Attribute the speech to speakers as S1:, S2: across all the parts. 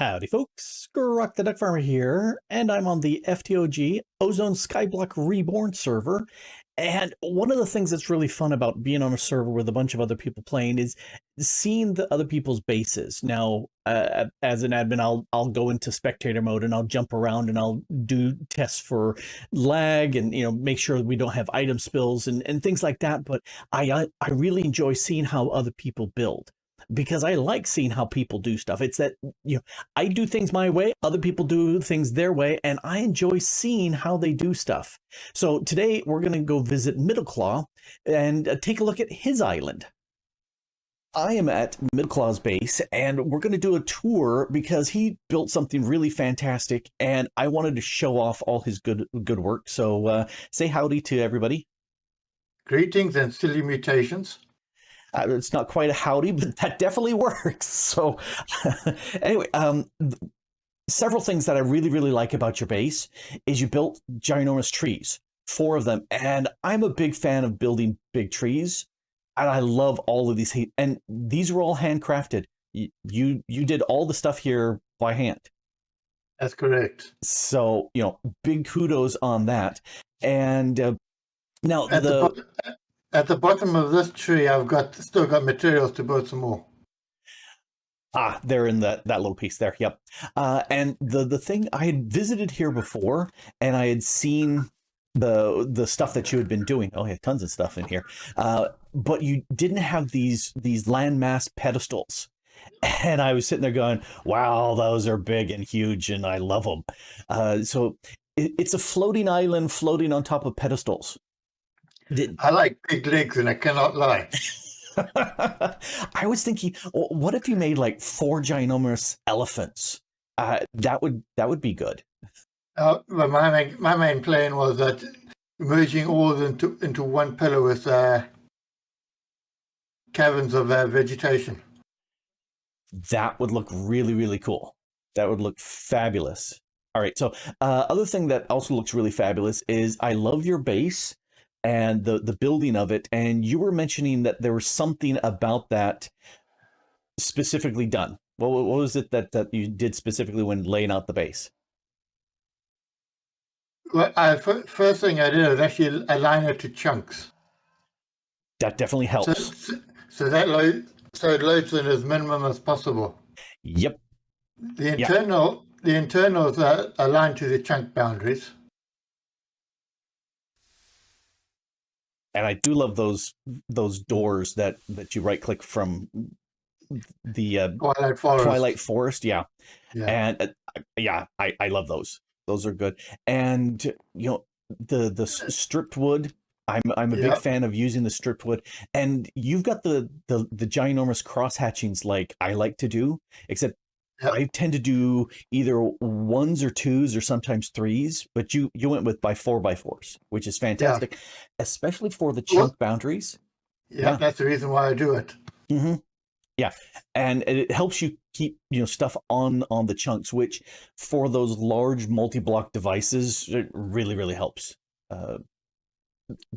S1: Howdy folks, Grok the DuckFarmer here, and I'm on the FTOG Ozone Skyblock Reborn server. And one of the things that's really fun about being on a server with a bunch of other people playing is seeing the other people's bases. Now, as an admin, I'll go into spectator mode and I'll jump around and I'll do tests for lag and make sure we don't have item spills and things like that. But I really enjoy seeing how other people build, because I like seeing how people do stuff. It's that, I do things my way, other people do things their way, and I enjoy seeing how they do stuff. So today we're going to go visit Middleclaw and take a look at his island. I am at Middleclaw's base, and we're going to do a tour because he built something really fantastic, and I wanted to show off all his good work. So say howdy to everybody.
S2: Greetings and silly mutations.
S1: It's not quite a howdy, but that definitely works. So anyway, several things that I really like about your base is you built ginormous trees, 4 of them. And I'm a big fan of building big trees. And I love all of these. And these were all handcrafted. You did all the stuff here by hand.
S2: That's correct.
S1: So, big kudos on that. And now
S2: at the bottom of this tree, I've still got materials to build some more.
S1: They're in that little piece there. Yep. And the thing, I had visited here before, and I had seen the stuff that you had been doing. Oh, yeah, tons of stuff in here. But you didn't have these landmass pedestals. And I was sitting there going, wow, those are big and huge, and I love them. So it's a floating island floating on top of pedestals.
S2: I like big legs, and I cannot lie.
S1: I was thinking, what if you made like 4 ginormous elephants? That would be good.
S2: Well, my main plan was that merging all into one pillar with caverns of vegetation.
S1: That would look really cool. That would look fabulous. All right. So other thing that also looks really fabulous is I love your base and the building of it. And you were mentioning that there was something about that specifically done. What was it that you did specifically when laying out the base?
S2: Well, first thing I did was actually align it to chunks.
S1: That definitely helps.
S2: So it loads in as minimum as possible.
S1: Yep.
S2: The internals are aligned to the chunk boundaries.
S1: And I do love those doors that you right click from the Twilight Forest. Yeah. And I love those. Those are good. And the stripped wood, I'm a big fan of using the stripped wood. And you've got the ginormous cross hatchings like I like to do, except I tend to do either 1s or 2s or sometimes 3s, but you went with by 4x4s, which is fantastic, especially for the chunk boundaries.
S2: Yeah, that's the reason why I do it.
S1: Mm-hmm. Yeah, and it helps you keep stuff on the chunks, which for those large multi-block devices, it really helps. The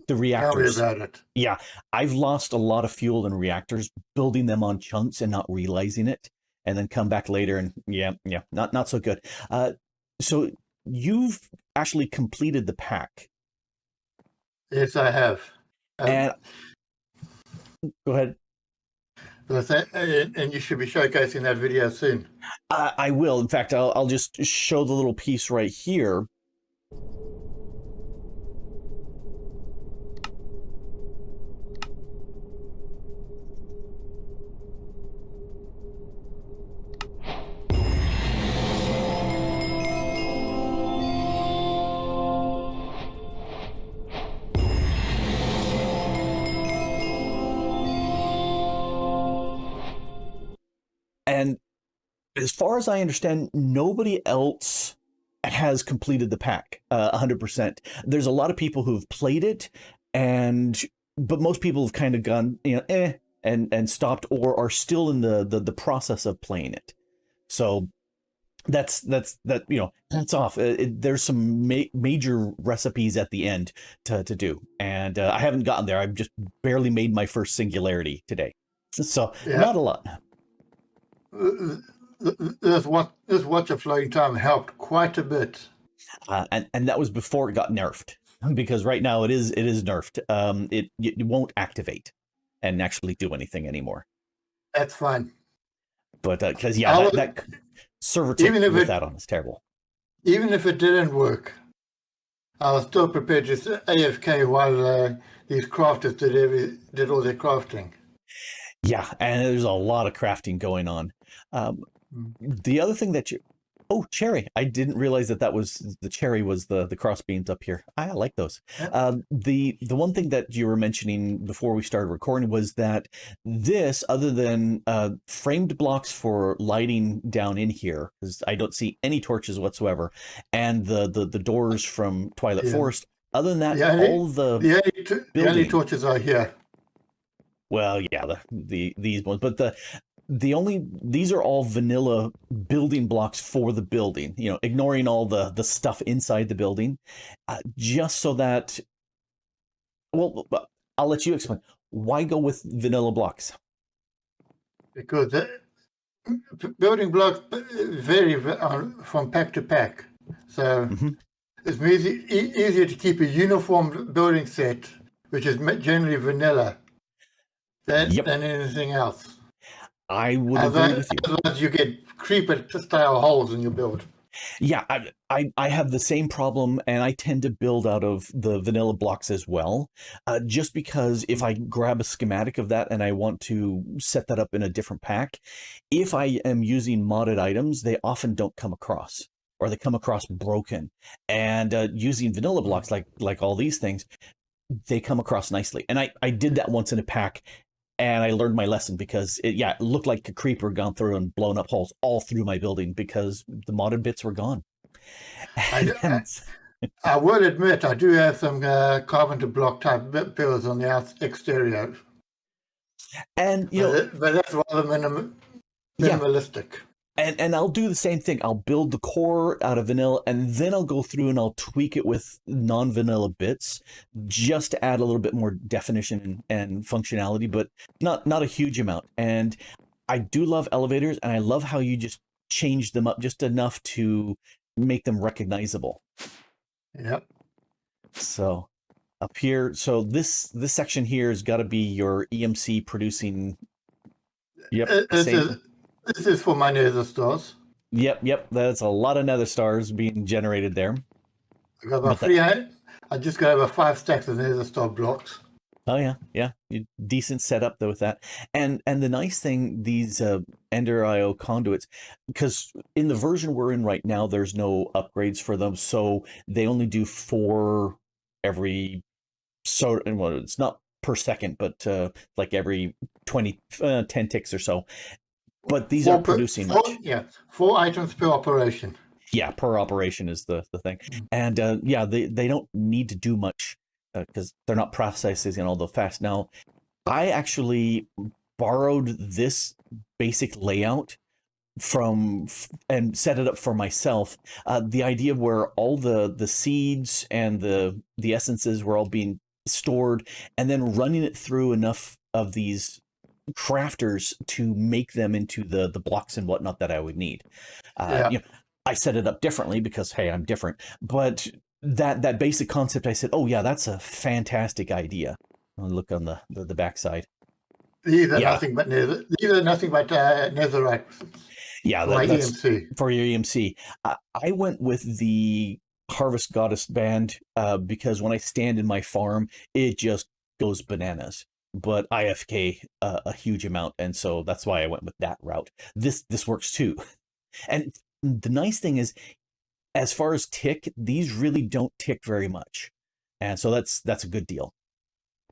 S1: reactors.
S2: Tell me about it.
S1: Yeah, I've lost a lot of fuel in reactors building them on chunks and not realizing it. And then come back later and not so good. So you've actually completed the pack.
S2: Yes, I have.
S1: And go ahead.
S2: And you should be showcasing that video soon.
S1: I will. In fact, I'll just show the little piece right here. And as far as I understand, nobody else has completed the pack 100%. There's a lot of people who've played it, but most people have kind of gone, and stopped or are still in the process of playing it. So that's off. There's some major recipes at the end to do, and I haven't gotten there. I've just barely made my first singularity today, so not a lot.
S2: this watch of flowing time helped quite a bit.
S1: And that was before it got nerfed, because right now it is nerfed. It won't activate and actually do anything anymore.
S2: That's fine.
S1: But because that server tick with that on is terrible.
S2: Even if it didn't work, I was still prepared to AFK while these crafters did all their crafting.
S1: Yeah, and there's a lot of crafting going on. The other thing that cherry! I didn't realize that was the cherry was the cross beams up here. I like those.
S2: Yeah.
S1: The one thing that you were mentioning before we started recording was that this, other than framed blocks for lighting down in here, because I don't see any torches whatsoever, and the doors from Twilight Forest. Other than that,
S2: the only torches are here.
S1: Well, yeah, these ones, but these are all vanilla building blocks for the building, ignoring all the stuff inside the building, just so that, well, I'll let you explain. Why go with vanilla blocks?
S2: Because the building blocks vary from pack to pack. So it's easier to keep a uniform building set, which is generally vanilla, than anything else.
S1: I would agree with you.
S2: Otherwise, you get creeper-style holes in your build.
S1: Yeah, I have the same problem, and I tend to build out of the vanilla blocks as well, just because if I grab a schematic of that and I want to set that up in a different pack, if I am using modded items, they often don't come across, or they come across broken. And using vanilla blocks, like all these things, they come across nicely. And I did that once in a pack, and I learned my lesson, because it looked like a creeper gone through and blown up holes all through my building because the modded bits were gone.
S2: I will admit, I do have some carpenter block type builds on the exterior.
S1: And
S2: but that's rather minimalistic.
S1: And I'll do the same thing. I'll build the core out of vanilla, and then I'll go through and I'll tweak it with non-vanilla bits just to add a little bit more definition and functionality, but not a huge amount. And I do love elevators, and I love how you just change them up just enough to make them recognizable.
S2: Yep.
S1: So up here, so this section here has got to be your EMC producing. Yep.
S2: This is for my nether stars.
S1: Yep. That's a lot of nether stars being generated there.
S2: I got about I just got over 5 stacks of nether star blocks.
S1: Oh yeah. Decent setup though with that. And the nice thing, these Ender IO conduits, because in the version we're in right now, there's no upgrades for them, so they only do 4 every. So, and well, it's not per second, but like every 10 ticks or so. But these aren't producing much.
S2: 4 items per operation.
S1: Yeah, per operation is the thing. And they don't need to do much because they're not processing all the fast. Now, I actually borrowed this basic layout from and set it up for myself. The idea where all the seeds and the essences were all being stored, and then running it through enough of these crafters to make them into the blocks and whatnot that I would need. I set it up differently because, hey, I'm different. But that basic concept, I said, oh yeah, that's a fantastic idea. I'll look on the backside.
S2: These are nothing but netherite.
S1: Yeah, that's EMC. For your EMC. I went with the Harvest Goddess band because when I stand in my farm, it just goes bananas. But IFK a huge amount, and so that's why I went with that route. This works too. And the nice thing is, as far as tick, these really don't tick very much, and so that's a good deal.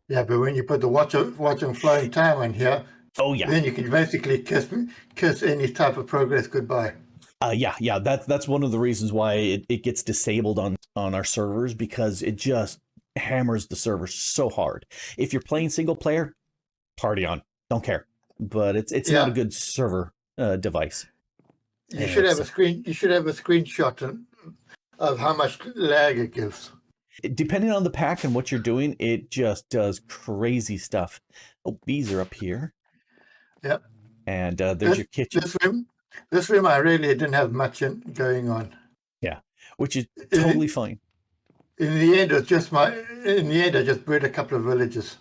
S2: Yeah, but when you put the watch on flowing time in here,
S1: oh yeah,
S2: then you can basically kiss any type of progress goodbye.
S1: Yeah. That's one of the reasons why it gets disabled on our servers, because it just hammers the server so hard. If you're playing single player, party on, don't care. But it's not a good server device.
S2: You should have a screenshot of how much lag it gives.
S1: Depending on the pack and what you're doing, it just does crazy stuff. Oh, bees are up here.
S2: Yep.
S1: And there's your kitchen.
S2: This room I really didn't have much going on.
S1: Yeah, which is totally fine.
S2: In the end, it's just in the end, I just bred a couple of villages.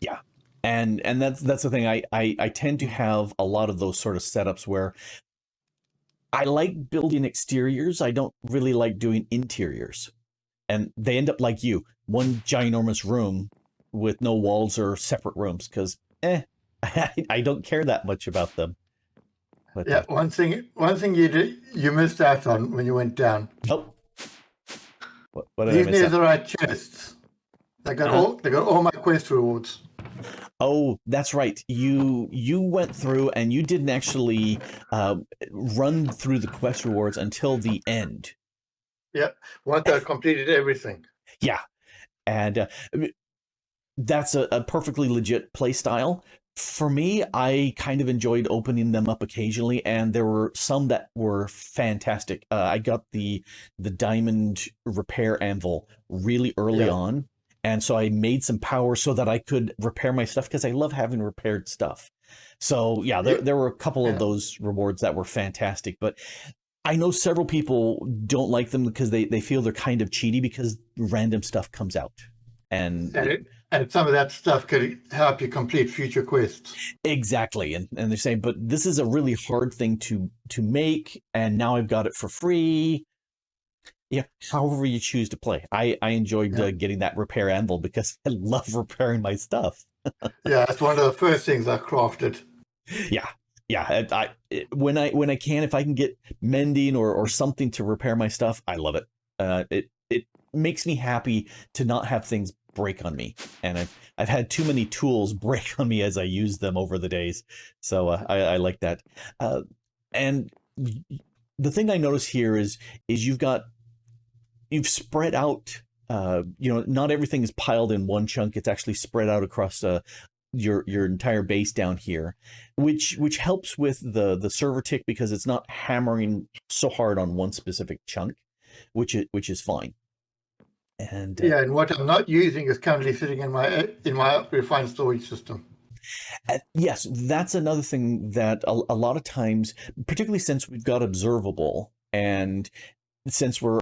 S1: Yeah, and that's the thing. I tend to have a lot of those sort of setups where I like building exteriors. I don't really like doing interiors, and they end up like you, one ginormous room with no walls or separate rooms because I don't care that much about them. But
S2: Yeah, one thing you missed out on when you went down.
S1: oh, what did I
S2: These
S1: miss out?
S2: netherite chests. They got all my quest rewards.
S1: Oh, that's right. You went through and you didn't actually run through the quest rewards until the end.
S2: Yeah, once I completed everything.
S1: Yeah, and that's a perfectly legit play style. For me, I kind of enjoyed opening them up occasionally, and there were some that were fantastic. I got the diamond repair anvil really early on, and so I made some power so that I could repair my stuff because I love having repaired stuff. So yeah, there were a couple of those rewards that were fantastic, but I know several people don't like them because they feel they're kind of cheaty because random stuff comes out. And
S2: some of that stuff could help you complete future quests.
S1: Exactly. And they're saying, but this is a really hard thing to make, and now I've got it for free. Yeah, however you choose to play. I enjoyed getting that repair anvil because I love repairing my stuff.
S2: Yeah, that's one of the first things I crafted.
S1: Yeah. When I can, if I can get mending or something to repair my stuff, I love it. It makes me happy to not have things break on me, and I've had too many tools break on me as I use them over the days, so I like that. And the thing I notice here is you've spread out. Not everything is piled in one chunk. It's actually spread out across your entire base down here, which helps with the server tick because it's not hammering so hard on one specific chunk, which is fine. And
S2: and what I'm not using is currently sitting in my refined storage system.
S1: Yes, that's another thing that a lot of times, particularly since we've got observable, and since we're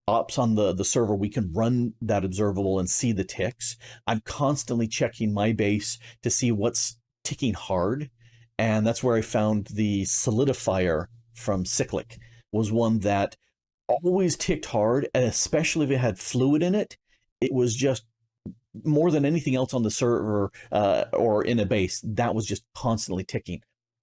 S1: ops on the server, we can run that observable and see the ticks. I'm constantly checking my base to see what's ticking hard, and that's where I found the solidifier from Cyclic was one that always ticked hard, and especially if it had fluid in it, it was just more than anything else on the server or in a base, that was just constantly ticking.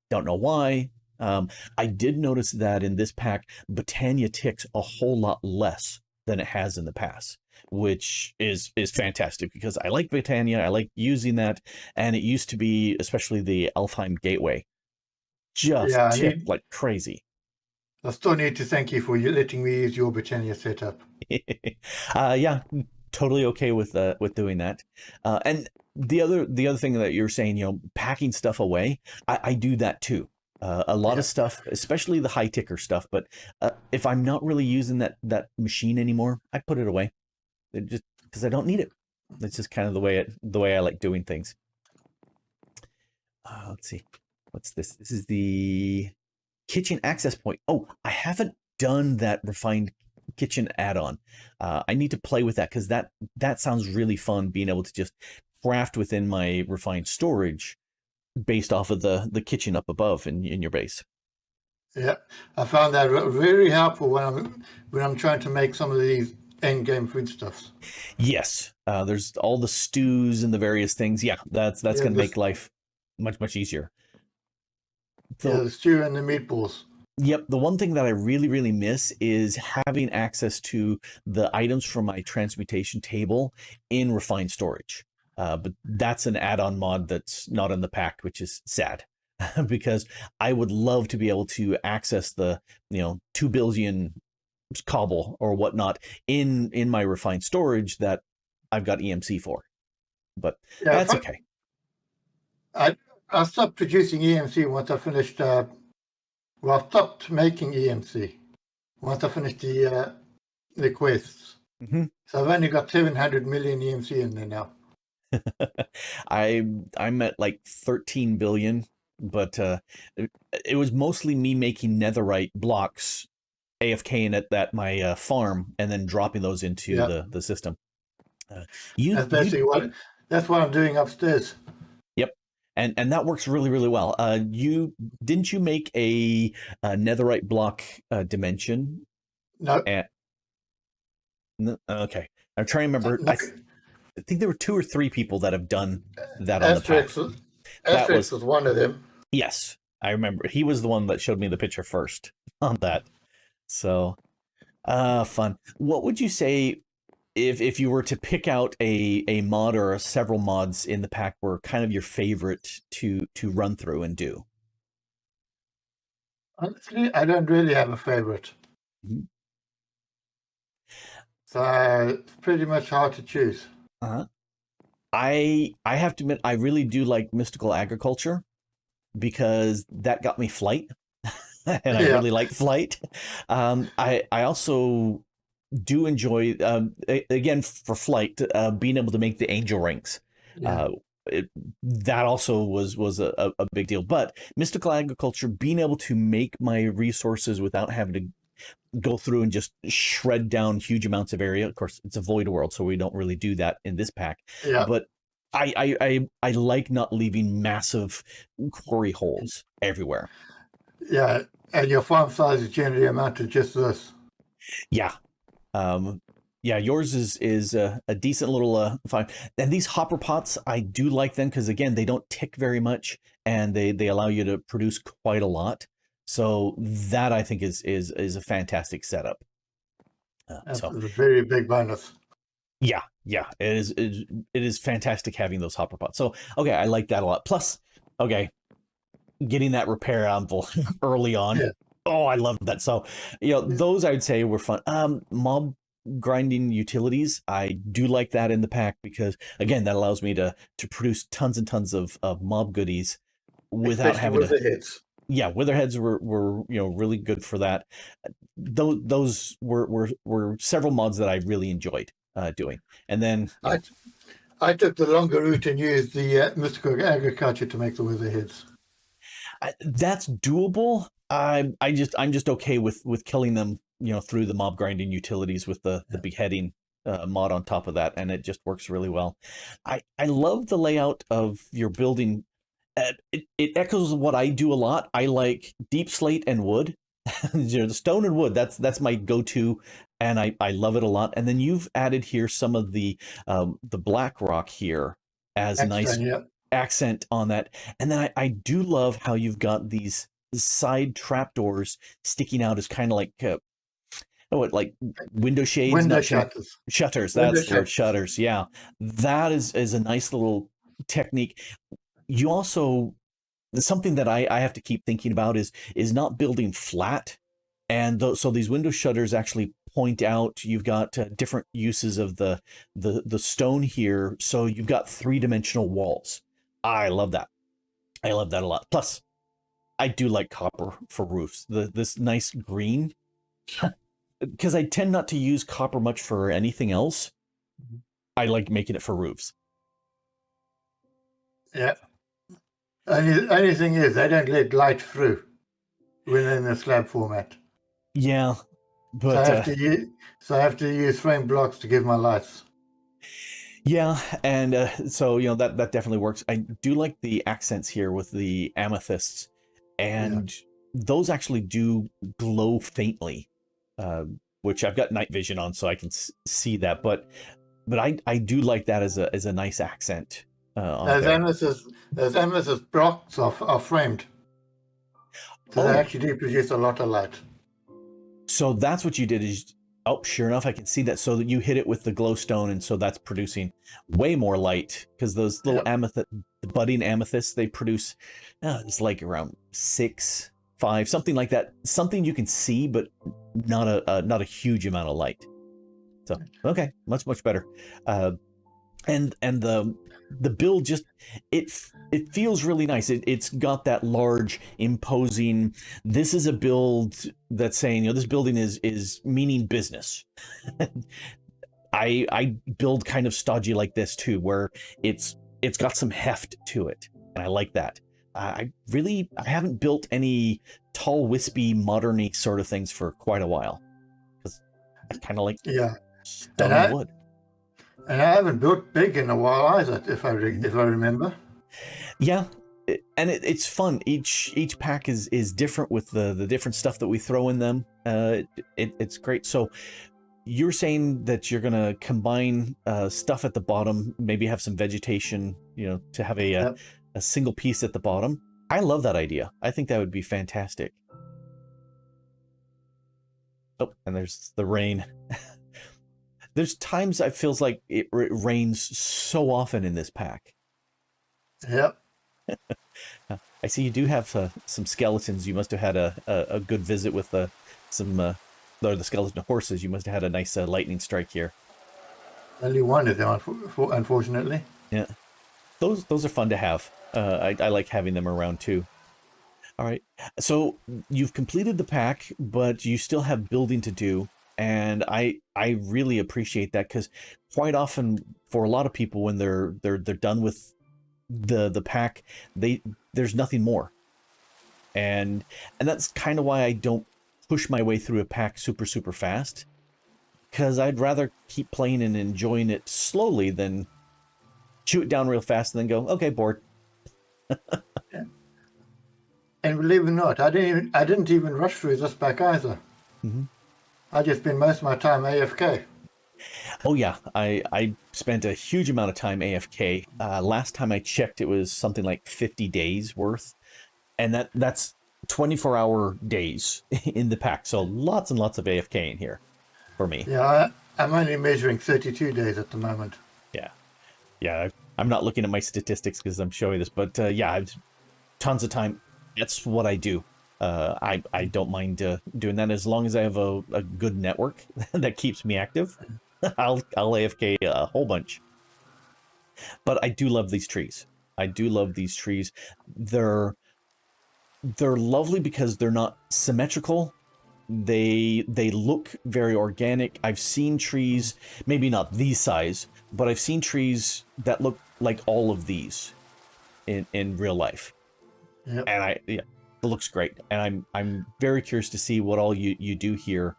S1: Don't know why. I did notice that in this pack, Britannia ticks a whole lot less than it has in the past, which is fantastic because I like Britannia. I like using that, and it used to be, especially the Alfheim Gateway, just ticked like crazy.
S2: I still need to thank you for letting me use your Britannia setup.
S1: Yeah, totally okay with doing that. And the other thing that you're saying, packing stuff away, I do that too. A lot of stuff, especially the high ticker stuff. But if I'm not really using that machine anymore, I put it away. Just because I don't need it. It's just kind of the way I like doing things. Let's see, what's this? This is the kitchen access point. Oh, I haven't done that refined kitchen add-on. I need to play with that because that sounds really fun, being able to just craft within my refined storage based off of the kitchen up above in your base.
S2: Yeah, I found that very helpful when I'm trying to make some of these end game foodstuffs.
S1: Yes, there's all the stews and the various things. Yeah, that's going to make life much easier.
S2: So, the stew and the meatballs.
S1: Yep, the one thing that I really miss is having access to the items from my transmutation table in refined storage. But that's an add-on mod that's not in the pack, which is sad because I would love to be able to access the 2 billion cobble or whatnot in my refined storage that I've got EMC for. But that's okay.
S2: I stopped producing EMC once I finished. I stopped making EMC once I finished the quests.
S1: Mm-hmm.
S2: So I've only got 700 million EMC in there now.
S1: I'm at like 13 billion, but it was mostly me making netherite blocks, AFKing at my farm, and then dropping those into
S2: Yeah.
S1: the system.
S2: That's basically that's what I'm doing upstairs.
S1: Yep, and that works really really well. Didn't you make a netherite block dimension?
S2: No,
S1: Okay, I'm trying to remember.
S2: no.
S1: I think there were 2 or 3 people that have done that on the pack. That
S2: Asterix
S1: was
S2: was one of them.
S1: yes, I remember. He was the one that showed me the picture first on that. So, fun. What would you say if you were to pick out a mod or several mods in the pack were kind of your favorite to run through and do?
S2: Honestly, I don't really have a favorite.
S1: Mm-hmm.
S2: So it's pretty much hard to choose.
S1: Uh-huh. I have to admit I really do like mystical agriculture because that got me flight. And I really like flight. I also do enjoy again for flight being able to make the angel rings.
S2: Yeah.
S1: That also was a big deal. But mystical agriculture, being able to make my resources without having to go through and just shred down huge amounts of area. Of course, it's a void world, so we don't really do that in this pack.
S2: Yeah.
S1: But I like not leaving massive quarry holes everywhere.
S2: Yeah, and your farm size is generally amount to just this.
S1: Yeah. Yeah, yours is a decent little farm. And these hopper pots, I do like them because again, they don't tick very much and they allow you to produce quite a lot. So that I think is a fantastic setup.
S2: That's
S1: So
S2: a very big bonus.
S1: yeah, it is fantastic having those hopper pots. So okay, I like that a lot. Plus, okay, getting that repair anvil early on.
S2: Yeah.
S1: Oh, I love that. So, those I'd say were fun. Mob grinding utilities, I do like that in the pack because again, that allows me to produce tons and tons of mob goodies without
S2: especially
S1: having
S2: with the hits.
S1: Yeah, witherheads were really good for that. Those were several mods that I really enjoyed doing. And then
S2: I took the longer route and used the mystical agriculture to make the wither hits.
S1: That's doable. I'm just okay with killing them, through the mob grinding utilities with the beheading mod on top of that, and it just works really well. I love the layout of your building. It echoes what I do a lot. I like deep slate and wood. The stone and wood. That's my go-to, and I love it a lot. And then you've added here some of the black rock here as a nice accent on that. And then I do love how you've got these side trapdoors sticking out as kind of like like window shades,
S2: window shutters.
S1: Shutters. That's the word, shutters. Yeah, that is a nice little technique. You also, something that I have to keep thinking about is not building flat, and so these window shutters actually point out. You've got different uses of the stone here, so you've got 3-dimensional walls. I love that. I love that a lot. Plus, I do like copper for roofs. This nice green, because I tend not to use copper much for anything else. I like making it for roofs.
S2: Yeah. Only thing is, they don't let light through when they're in the slab format.
S1: Yeah, but
S2: so I have to use frame blocks to give my lights.
S1: Yeah, and so that definitely works. I do like the accents here with the amethysts, and those actually do glow faintly, which I've got night vision on, so I can see that. But I do like that as a nice accent.
S2: Those amethyst blocks are framed, so they actually do produce a lot of light.
S1: So that's what you did is. Oh, sure enough, I can see that. So that you hit it with the glowstone, and so that's producing way more light because those little amethyst, the budding amethysts, they produce, it's like around 6, 5, something like that. Something you can see, but not a huge amount of light. So okay, much better. And the build just it feels really nice. It's got that large, imposing. This is a build that's saying, this building is meaning business. I build kind of stodgy like this too, where it's got some heft to it, and I like that. I haven't built any tall, wispy, modern-y sort of things for quite a while. Because I kind of like stone and wood.
S2: And I haven't built big in a while either, if I remember.
S1: Yeah, and it's fun. Each pack is different with the different stuff that we throw in them. It's great. So you're saying that you're gonna combine stuff at the bottom, maybe have some vegetation, to have a single piece at the bottom. I love that idea. I think that would be fantastic. Oh, and there's the rain. There's times it feels like it rains so often in this pack.
S2: Yep.
S1: I see you do have some skeletons. You must have had a good visit with the skeleton horses. You must have had a nice lightning strike here.
S2: Only one of them, unfortunately.
S1: Yeah, those are fun to have. I like having them around too. All right, so you've completed the pack, but you still have building to do, and I really appreciate that, because quite often for a lot of people, when they're done with the pack, there's nothing more, and that's kind of why I don't push my way through a pack super fast, because I'd rather keep playing and enjoying it slowly than chew it down real fast and then go, okay, bored.
S2: Yeah. And believe it or not, I didn't even rush through this pack either.
S1: Mm-hmm.
S2: I just spent most of my time AFK.
S1: Oh yeah, I spent a huge amount of time AFK. Last time I checked, it was something like 50 days worth, and that's 24-hour days in the pack. So lots and lots of AFK in here for me.
S2: Yeah, I'm only measuring 32 days at the moment.
S1: Yeah. I'm not looking at my statistics because I'm showing this, but yeah, I've tons of time. That's what I do. I don't mind doing that as long as I have a good network that keeps me active. I'll AFK a whole bunch. But I do love these trees. I do love these trees. They're lovely because they're not symmetrical. They look very organic. I've seen trees, maybe not these size, but I've seen trees that look like all of these in real life.
S2: Yep.
S1: And it looks great. And I'm very curious to see what all you do here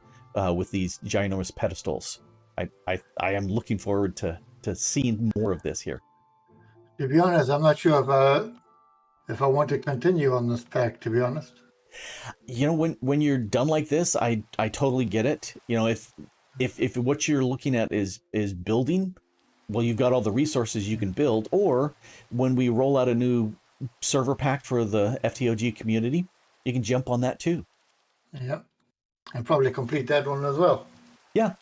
S1: with these ginormous pedestals. I am looking forward to seeing more of this here.
S2: To be honest, I'm not sure if I want to continue on this pack, to be honest.
S1: When you're done like this, I totally get it. If what you're looking at is building, well, you've got all the resources you can build. Or when we roll out a new server pack for the FTOG community, you can jump on that too.
S2: Yeah, and probably complete that one as well.
S1: Yeah.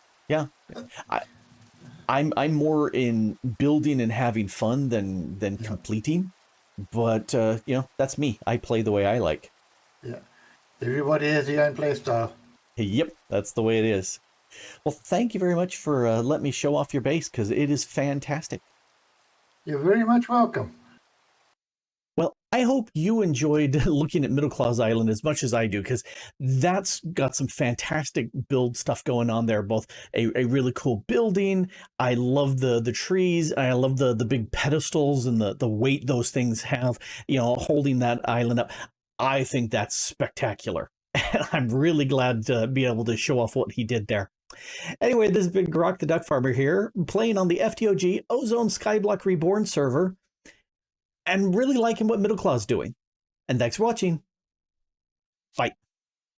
S1: I'm more in building and having fun than completing, but that's me. I play the way I like.
S2: Yeah, everybody has their own play style.
S1: Yep, that's the way it is. Well, thank you very much for letting me show off your base, because it is fantastic.
S2: You're very much welcome.
S1: Well, I hope you enjoyed looking at Middleclaw's Island as much as I do, because that's got some fantastic build stuff going on there. Both a really cool building. I love the trees. I love the big pedestals and the weight those things have, holding that island up. I think that's spectacular. And I'm really glad to be able to show off what he did there. Anyway, this has been Grok the DuckFarmer here, playing on the FTOG Ozone Skyblock Reborn server, and really liking what Middleclaw's doing. And thanks for watching. Bye.